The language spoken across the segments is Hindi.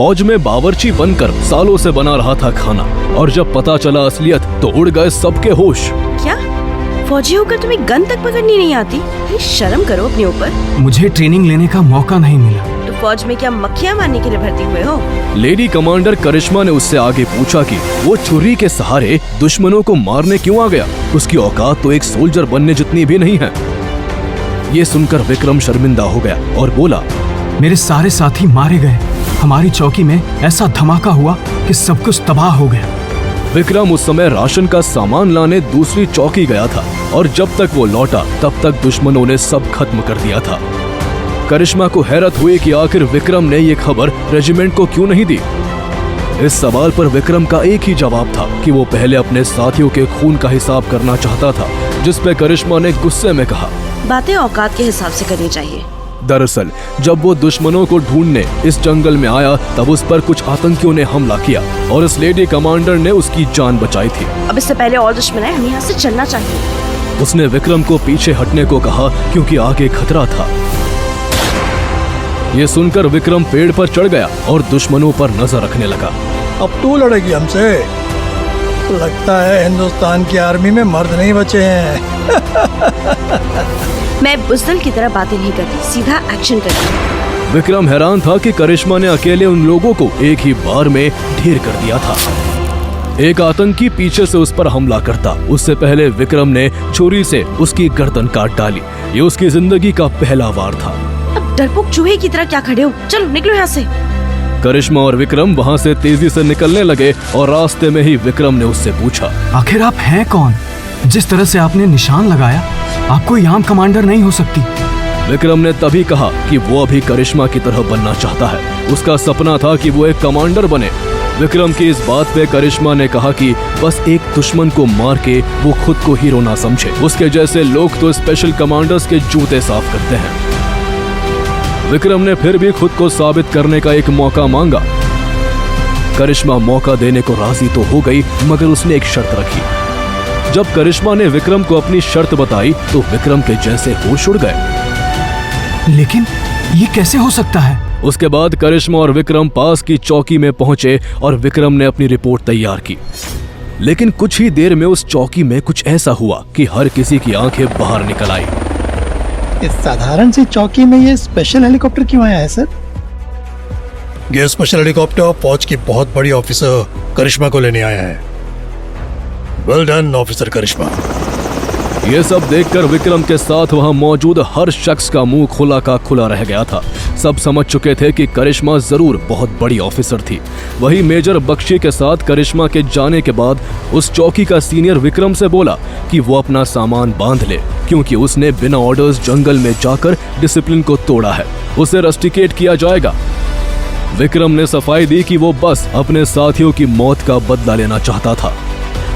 फौज में बावर्ची बनकर सालों से बना रहा था खाना, और जब पता चला असलियत तो उड़ गए सबके होश। क्या फौजी होकर तुम्हें गन तक पकड़नी नहीं आती? ये शर्म करो अपने ऊपर। मुझे ट्रेनिंग लेने का मौका नहीं मिला। तो फौज में क्या मक्खियाँ मारने के लिए भर्ती हुए हो? लेडी कमांडर करिश्मा ने उससे आगे पूछा कि वो छुरी के सहारे दुश्मनों को मारने क्यों आ गया। उसकी औकात तो एक सोल्जर बनने जितनी भी नहीं है। ये सुनकर विक्रम शर्मिंदा हो गया और बोला, मेरे सारे साथी मारे गए। हमारी चौकी में ऐसा धमाका हुआ कि सब कुछ तबाह हो गया। विक्रम उस समय राशन का सामान लाने दूसरी चौकी गया था, और जब तक वो लौटा तब तक दुश्मनों ने सब खत्म कर दिया था। करिश्मा को हैरत हुई कि आखिर विक्रम ने ये खबर रेजिमेंट को क्यों नहीं दी। इस सवाल पर विक्रम का एक ही जवाब था कि वो पहले अपने साथियों के खून का हिसाब करना चाहता था, जिस पे करिश्मा ने गुस्से में कहा, बातें औकात के हिसाब से करनी चाहिए। दरअसल जब वो दुश्मनों को ढूंढने इस जंगल में आया तब उस पर कुछ आतंकियों ने हमला किया और इस लेडी कमांडर ने उसकी जान बचाई थी। अब इससे पहले और दुश्मन आए, हमें यहाँ से चलना चाहिए। उसने विक्रम को पीछे हटने को कहा क्योंकि आगे खतरा था। ये सुनकर विक्रम पेड़ पर चढ़ गया और दुश्मनों पर नजर रखने लगा। अब तू लड़ेगी हमसे? लगता है हिंदुस्तान की आर्मी में मर्द नहीं बचे हैं। मैं बुज़दिल की तरह बातें नहीं करती, सीधा एक्शन करती। विक्रम हैरान था कि करिश्मा ने अकेले उन लोगों को एक ही बार में ढेर कर दिया था। एक आतंकी पीछे से उस पर हमला करता उससे पहले विक्रम ने छुरी से उसकी गर्दन काट डाली। ये उसकी जिंदगी का पहला वार था। अब डरपोक चूहे की तरह क्या खड़े हो? चलो निकलो यहाँ से। करिश्मा और विक्रम वहाँ से तेजी से निकलने लगे और रास्ते में ही विक्रम ने उससे पूछा, आखिर आप हैं कौन? जिस तरह से आपने निशान लगाया, आप कोई आम कमांडर नहीं हो सकती। विक्रम ने तभी कहा कि वो अभी करिश्मा की तरह बनना चाहता है। उसका सपना था कि वो एक कमांडर बने। विक्रम की इस बात पे करिश्मा ने कहा कि बस एक दुश्मन को मार के वो खुद को हीरो ना समझे। उसके जैसे लोग तो स्पेशल कमांडर्स के जूते साफ करते हैं। विक्रम ने फिर भी खुद को साबित करने का एक मौका मांगा। करिश्मा मौका देने को राजी तो हो गई, मगर उसने एक शर्त रखी। जब करिश्मा ने विक्रम को अपनी शर्त बताई तो विक्रम के जैसे होश उड़ गए। लेकिन ये कैसे हो सकता है? उसके बाद करिश्मा और विक्रम पास की चौकी में पहुंचे और विक्रम ने अपनी रिपोर्ट तैयार की। लेकिन कुछ ही देर में उस चौकी में कुछ ऐसा हुआ कि हर किसी की आंखें बाहर निकल आई। इस साधारण सी चौकी में ये स्पेशल हेलीकॉप्टर क्यों आया है सर? ये स्पेशल हेलीकॉप्टर फौज की बहुत बड़ी ऑफिसर करिश्मा को लेने आया है। वेल डन ऑफिसर करिश्मा। ये सब देखकर विक्रम के साथ वहां मौजूद हर शख्स का मुंह खुला का खुला रह गया था। सब समझ चुके थे कि करिश्मा जरूर बहुत बड़ी ऑफिसर थी। वही मेजर बख्शी के साथ करिश्मा के जाने के बाद उस चौकी का सीनियर विक्रम से बोला कि वो अपना सामान बांध ले, क्योंकि उसने बिना ऑर्डर्स जंगल में जाकर डिसिप्लिन को तोड़ा है। उसे रस्टिकेट किया जाएगा। विक्रम ने सफाई दी कि वो बस अपने साथियों की मौत का बदला लेना चाहता था।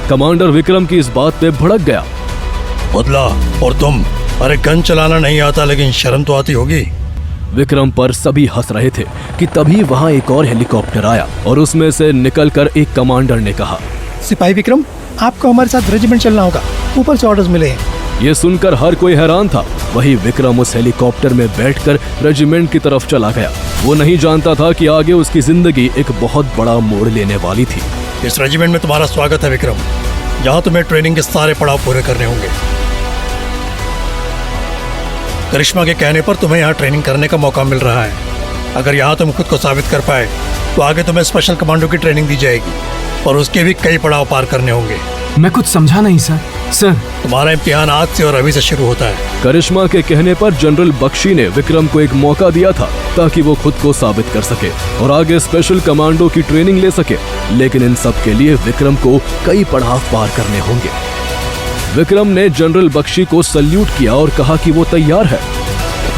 कमांडर विक्रम की इस बात पे भड़क गया। बदला? और तुम? अरे गन चलाना नहीं आता लेकिन शर्म तो आती होगी। विक्रम पर सभी हंस रहे थे कि तभी वहां एक और हेलीकॉप्टर आया और उसमें से निकलकर एक कमांडर ने कहा, सिपाही विक्रम, आपको हमारे साथ रेजिमेंट चलना होगा। ऊपर से ऑर्डर्स मिले हैं। ये सुनकर हर कोई हैरान था। वही विक्रम उस हेलीकॉप्टर में बैठकर रेजिमेंट की तरफ चला गया। वो नहीं जानता था कि आगे उसकी जिंदगी एक बहुत बड़ा मोड़ लेने वाली थी। इस रेजिमेंट में तुम्हारा स्वागत है विक्रम, जहाँ तुम्हें ट्रेनिंग के सारे पड़ाव पूरे करने होंगे। करिश्मा के कहने पर तुम्हें यहाँ ट्रेनिंग करने का मौका मिल रहा है। अगर यहाँ तुम खुद को साबित कर पाए तो आगे तुम्हें स्पेशल कमांडो की ट्रेनिंग दी जाएगी और उसके भी कई पड़ाव पार करने होंगे। मैं कुछ समझा नहीं सर। तुम्हारा इम्तिहान आज से और अभी से शुरू होता है। करिश्मा के कहने पर जनरल बख्शी ने विक्रम को एक मौका दिया था ताकि वो खुद को साबित कर सके और आगे स्पेशल कमांडो की ट्रेनिंग ले सके। लेकिन इन सब के लिए विक्रम को कई पड़ाव पार करने होंगे। विक्रम ने जनरल बख्शी को सल्यूट किया और कहा कि वो तैयार है।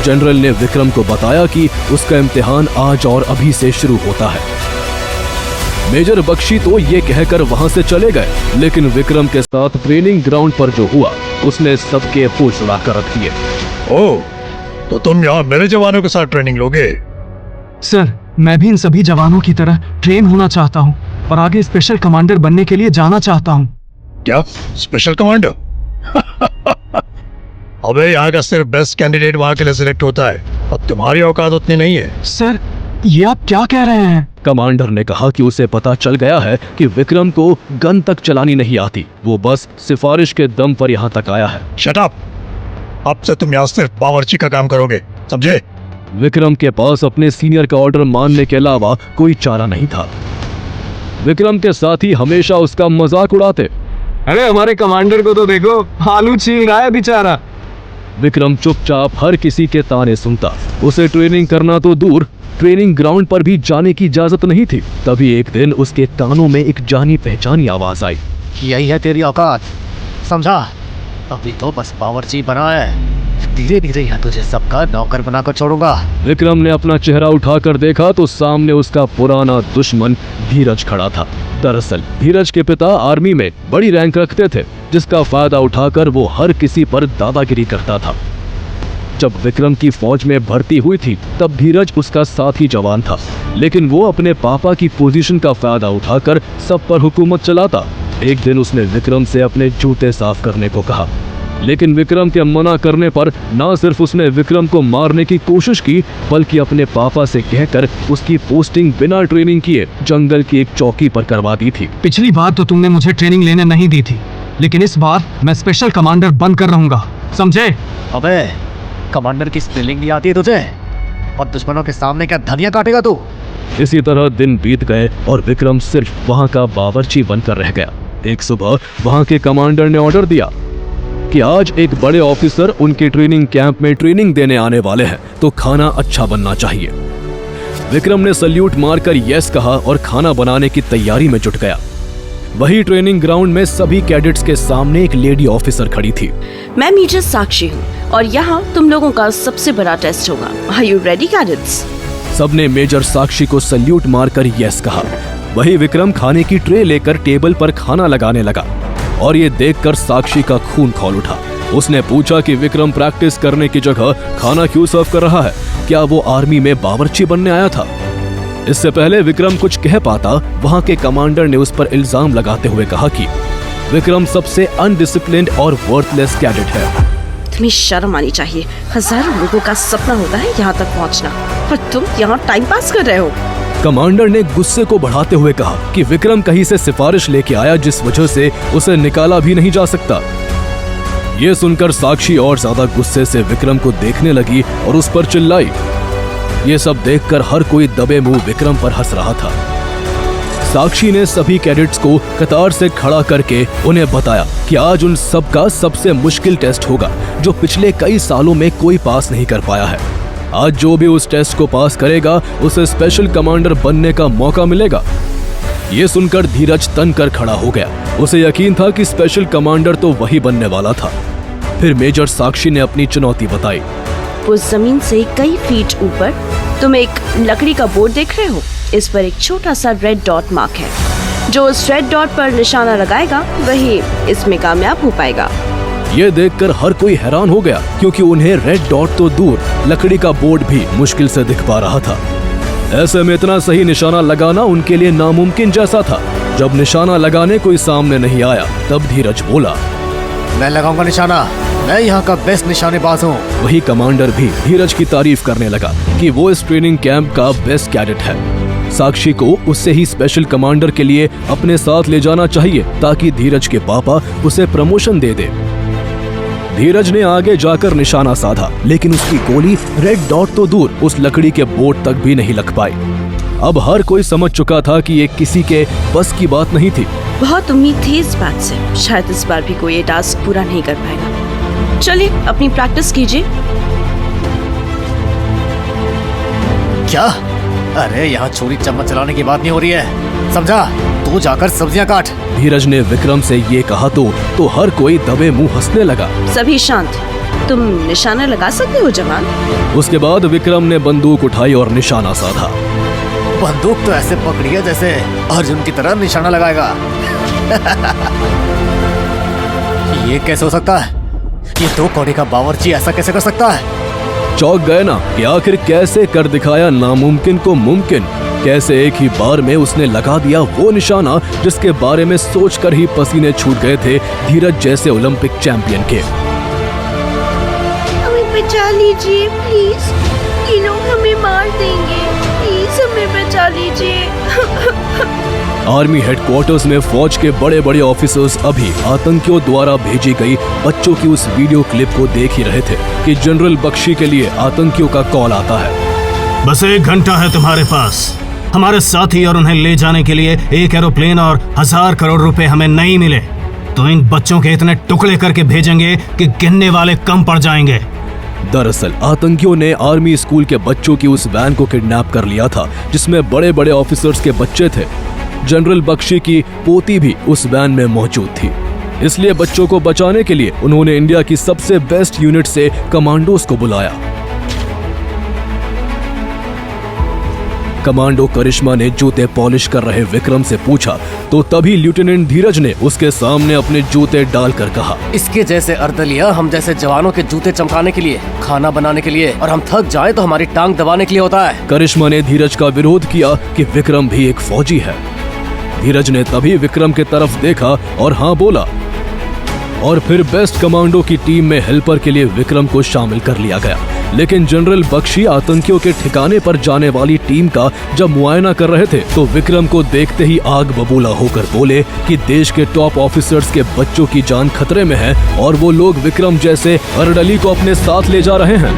जनरल ने विक्रम को बताया कि उसका इम्तिहान आज और अभी से शुरू होता है। मेजर बख्शी तो ये कहकर वहां से चले गए, लेकिन विक्रम के साथ ट्रेनिंग ग्राउंड पर जो हुआ उसने सबके होश उड़ाकर रख दिए। ओह, तो तुम यहाँ मेरे जवानों के साथ ट्रेनिंग लोगे? सर, मैं भी इन सभी जवानों की तरह ट्रेन होना चाहता हूँ और आगे स्पेशल कमांडर बनने के लिए जाना चाहता हूँ। क्या स्पेशल कमांडर? अबे यहाँ का सिर्फ बेस्ट कैंडिडेट वहाँ के लिए सिलेक्ट होता है। अब तुम्हारी औकात उतनी नहीं है। सर, ये आप क्या कह रहे हैं? कमांडर ने कहा कि उसे पता चल गया है कि विक्रम को गन तक चलानी नहीं आती, वो बस सिफारिश के दम पर यहाँ तक आया है। Shut up! अब से तुम यहाँ सिर्फ बावर्ची का काम करोगे, समझे? विक्रम के पास अपने सीनियर का ऑर्डर मानने के अलावा कोई चारा नहीं था। विक्रम के साथी हमेशा उसका मजाक उड़ाते। अरे हमारे कमांडर को तो देखो, आलू छील रहा है बेचारा। विक्रम चुपचाप हर किसी के ताने सुनता। उसे ट्रेनिंग करना तो दूर, ट्रेनिंग ग्राउंड पर भी जाने की इजाजत नहीं थी। तभी एक दिन उसके कानों में एक जानी पहचानी आवाज आई। यही है तेरी औकात, समझा? अभी तो बस बावर्ची बना है, धीरे धीरे यहाँ तुझे सबका नौकर बनाकर छोड़ूंगा। विक्रम ने अपना चेहरा उठाकर देखा तो सामने उसका पुराना दुश्मन धीरज खड़ा था। दरअसल धीरज के पिता आर्मी में बड़ी रैंक रखते थे, जिसका फायदा उठाकर वो हर किसी पर दादागिरी करता था। जब विक्रम की फौज में भर्ती हुई थी तब धीरज उसका साथी जवान था, लेकिन वो अपने पापा की पोजीशन का फायदा उठाकर सब पर हुकूमत चलाता। एक दिन उसने विक्रम से अपने जूते साफ करने को कहा, लेकिन विक्रम के मना करने पर ना सिर्फ उसने विक्रम को मारने की कोशिश की, बल्कि अपने पापा से कहकर उसकी पोस्टिंग बिना ट्रेनिंग किए जंगल की एक चौकी पर करवा दी थी। पिछली बार तो तुमने मुझे ट्रेनिंग लेने नहीं दी थी, लेकिन इस बार मैं स्पेशल कमांडर बनकर रहूंगा, समझे? अबे कमांडर की स्पेलिंग नहीं आती है तुझे? और दुश्मनों के सामने क्या धनिया काटेगा तू? इसी तरह दिन बीत गए और विक्रम सिर्फ वहां का बावर्ची बनकर रह गया। एक सुबह वहां के कमांडर ने ऑर्डर दिया कि आज एक बड़े ऑफिसर उनके ट्रेनिंग कैंप में ट्रेनिंग देने आने वाले हैं, तो खाना अच्छा बनना चाहिए। विक्रम ने सल्यूट मारकर यस कहा और खाना बनाने की तैयारी में जुट गया। वही ट्रेनिंग ग्राउंड में सभी कैडेट्स के सामने एक लेडी ऑफिसर खड़ी थी। मैं मेजर साक्षी हूँ और यहाँ तुम लोगों का सबसे बड़ा टेस्ट होगा। Are you ready cadets? सबने मेजर साक्षी को सल्यूट मारकर यस कहा। वही विक्रम खाने की ट्रे लेकर टेबल पर खाना लगाने लगा और ये देखकर साक्षी का खून खौल उठा। उसने पूछा कि विक्रम प्रैक्टिस करने की जगह खाना क्यों सर्व कर रहा है? क्या वो आर्मी में बावर्ची बनने आया था? इससे पहले विक्रम कुछ कह पाता, वहां के कमांडर ने उस पर इल्जाम लगाते हुए कहा कि विक्रम सबसे अनडिसिप्लिन्ड और वर्थलेस कैडेट है। तुम्हें शर्म आनी चाहिए। हजारों लोगों का सपना होता है यहाँ तक पहुँचना, पर तुम यहाँ टाइम पास कर रहे हो। कमांडर ने गुस्से को बढ़ाते हुए कहा कि विक्रम कहीं से सिफारिश लेके आया, जिस वजह से उसे निकाला भी नहीं जा सकता। ये सुनकर साक्षी और ज्यादा गुस्से से विक्रम को देखने लगी और उस पर चिल्लाई। ये सब देखकर हर कोई दबे मुंह विक्रम पर हंस रहा था। साक्षी ने सभी कैडेट्स को कतार से खड़ा करके उन्हें बताया कि आज उन सब का सबसे मुश्किल टेस्ट होगा, जो पिछले कई सालों में कोई पास नहीं कर पाया है। आज जो भी उस टेस्ट को पास करेगा उसे स्पेशल कमांडर बनने का मौका मिलेगा। ये सुनकर धीरज तन कर खड़ा हो गया। उसे यकीन था कि स्पेशल कमांडर तो वही बनने वाला था। फिर मेजर साक्षी ने अपनी चुनौती बताई। उस जमीन से कई फीट ऊपर तुम एक लकड़ी का बोर्ड देख रहे हो। इस पर एक छोटा सा रेड डॉट मार्क है। जो उस रेड डॉट पर निशाना लगाएगा वही इसमें कामयाब हो पाएगा। ये देखकर हर कोई हैरान हो गया, क्योंकि उन्हें रेड डॉट तो दूर, लकड़ी का बोर्ड भी मुश्किल से दिख पा रहा था। ऐसे में इतना सही निशाना लगाना उनके लिए नामुमकिन जैसा था। जब निशाना लगाने कोई सामने नहीं आया, तब धीरज बोला, मैं लगाऊंगा निशाना, मैं यहाँ का बेस्ट निशानेबाज हूँ। वही कमांडर भी धीरज की तारीफ करने लगा कि वो इस ट्रेनिंग कैंप का बेस्ट कैडेट है। साक्षी को उससे ही स्पेशल कमांडर के लिए अपने साथ ले जाना चाहिए, ताकि धीरज के पापा उसे प्रमोशन दे दे। धीरज ने आगे जाकर निशाना साधा, लेकिन उसकी गोली रेड डॉट तो दूर, उस लकड़ी के बोर्ड तक भी नहीं लग पाई। अब हर कोई समझ चुका था कि ये किसी के बस की बात नहीं थी। बहुत उम्मीद थी इस बात से, शायद इस बार भी कोई ये टास्क पूरा नहीं कर पाएगा। चलिए अपनी प्रैक्टिस कीजिए। क्या? अरे यहाँ छुरी चम्मच चलाने की बात नहीं हो रही है, समझा? तू जाकर सब्जियां काट। धीरज ने विक्रम से ये कहा तो हर कोई दबे मुंह हंसने लगा। सभी शांत, तुम निशाना लगा सकते हो जवान। उसके बाद विक्रम ने बंदूक उठाई और निशाना साधा। बंदूक तो ऐसे पकड़ी है जैसे अर्जुन की तरह निशाना लगाएगा। ये कैसे हो सकता है? ये 2 कौड़ी का बावर्ची ऐसा कैसे कर सकता है? चौंक गए ना कि आखिर कैसे कर दिखाया नामुमकिन को मुमकिन। कैसे एक ही बार में उसने लगा दिया वो निशाना जिसके बारे में सोचकर ही पसीने छूट गए थे धीरज जैसे ओलंपिक चैंपियन के। हमें बचा लीजिए प्लीज, ये लोग हमें मार देंगे, प्लीज हमें बचा बचा लीजिए। आर्मी हेडक्वार्टर्स में फौज के बड़े बड़े ऑफिसर्स अभी आतंकियों द्वारा भेजी गई बच्चों की उस वीडियो क्लिप को देख ही रहे थे कि जनरल बख्शी के लिए आतंकियों का कॉल आता है। बस 1 घंटा है तुम्हारे पास हमारे साथी और उन्हें ले जाने के लिए 1 एरोप्लेन और 1000 करोड़ रुपए हमें नहीं मिले तो इन बच्चों के इतने टुकड़े करके भेजेंगे कि गिनने वाले कम पड़ जाएंगे। दरअसल आतंकियों ने आर्मी स्कूल के बच्चों की उस वैन को किडनैप कर लिया था जिसमें बड़े बड़े ऑफिसर्स के बच्चे थे। जनरल बख्शी की पोती भी उस वैन में मौजूद थी। इसलिए बच्चों को बचाने के लिए उन्होंने इंडिया की सबसे बेस्ट यूनिट से कमांडोज को बुलाया। कमांडो करिश्मा ने जूते पॉलिश कर रहे विक्रम से पूछा तो तभी लेफ्टिनेंट धीरज ने उसके सामने अपने जूते डालकर कहा, इसके जैसे अर्दलिया हम जैसे जवानों के जूते चमकाने के लिए, खाना बनाने के लिए और हम थक जाए तो हमारी टांग दबाने के लिए होता है। करिश्मा ने धीरज का विरोध किया कि विक्रम भी एक फौजी है। धीरज ने तभी विक्रम के तरफ देखा और हाँ बोला और फिर बेस्ट कमांडो की टीम में हेल्पर के लिए विक्रम को शामिल कर लिया गया। लेकिन जनरल बख्शी आतंकियों के ठिकाने पर जाने वाली टीम का जब मुआयना कर रहे थे तो विक्रम को देखते ही आग बबूला होकर बोले कि देश के टॉप ऑफिसर्स के बच्चों की जान खतरे में है और वो लोग विक्रम जैसे अर्डली को अपने साथ ले जा रहे हैं।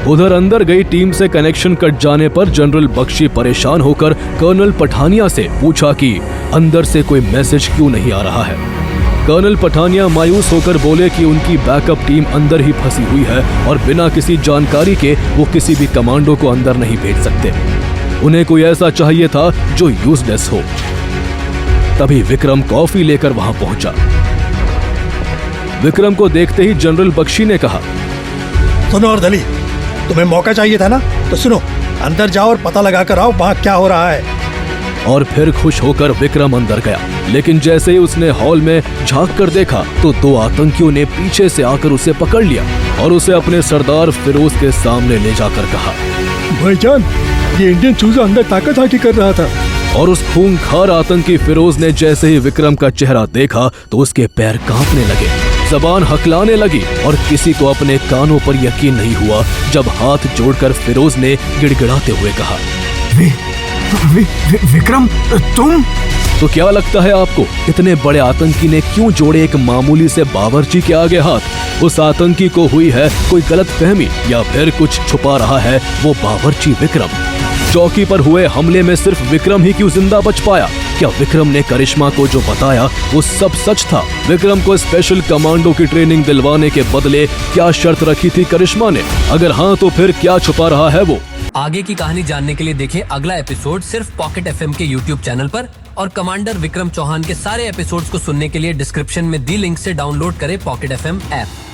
उधर अंदर गई टीम से कनेक्शन कट जाने पर जनरल बख्शी परेशान होकर कर्नल पठानिया से पूछा कि अंदर से कोई मैसेज क्यों नहीं आ रहा है। कर्नल पठानिया मायूस होकर बोले कि उनकी बैकअप टीम अंदर ही फंसी हुई है और बिना किसी जानकारी के वो किसी भी कमांडो को अंदर नहीं भेज सकते। उन्हें कोई ऐसा चाहिए था जो यूजलेस हो। तभी विक्रम कॉफी लेकर वहां पहुंचा। विक्रम को देखते ही जनरल बख्शी ने कहा, सुनो अर्दली, तुम्हें मौका चाहिए था ना, तो सुनो, अंदर जाओ और पता लगा कर आओ वहाँ क्या हो रहा है। और फिर खुश होकर विक्रम अंदर गया। लेकिन जैसे ही उसने हॉल में झांक कर देखा तो 2 आतंकियों ने पीछे से आकर उसे पकड़ लिया और उसे अपने सरदार फिरोज के सामने ले जाकर कहा, भाईजान, ये इंडियन चूजा अंदर ताकत हाकी कर रहा था। और उस खूंखार आतंकी फिरोज ने जैसे ही विक्रम का चेहरा देखा तो उसके पैर कांपने लगे, जबान हकलाने लगी और किसी को अपने कानों पर यकीन नहीं हुआ जब हाथ जोड़कर फिरोज ने गिड़गिड़ाते हुए कहा, विक्रम, तुम? तो क्या लगता है आपको इतने बड़े आतंकी ने क्यों जोड़े एक मामूली से बावर्ची के आगे हाथ? उस आतंकी को हुई है कोई गलतफहमी या फिर कुछ छुपा रहा है वो बावर्ची विक्रम? चौकी पर हुए हमले में सिर्फ विक्रम ही क्यों जिंदा बच पाया? क्या विक्रम ने करिश्मा को जो बताया वो सब सच था? विक्रम को स्पेशल कमांडो की ट्रेनिंग दिलवाने के बदले क्या शर्त रखी थी करिश्मा ने? अगर हाँ तो फिर क्या छुपा रहा है वो? आगे की कहानी जानने के लिए देखें अगला एपिसोड सिर्फ पॉकेट एफएम के यूट्यूब चैनल पर और कमांडर विक्रम चौहान के सारे एपिसोड्स को सुनने के लिए डिस्क्रिप्शन में दी लिंक से डाउनलोड करें पॉकेट एफएम ऐप।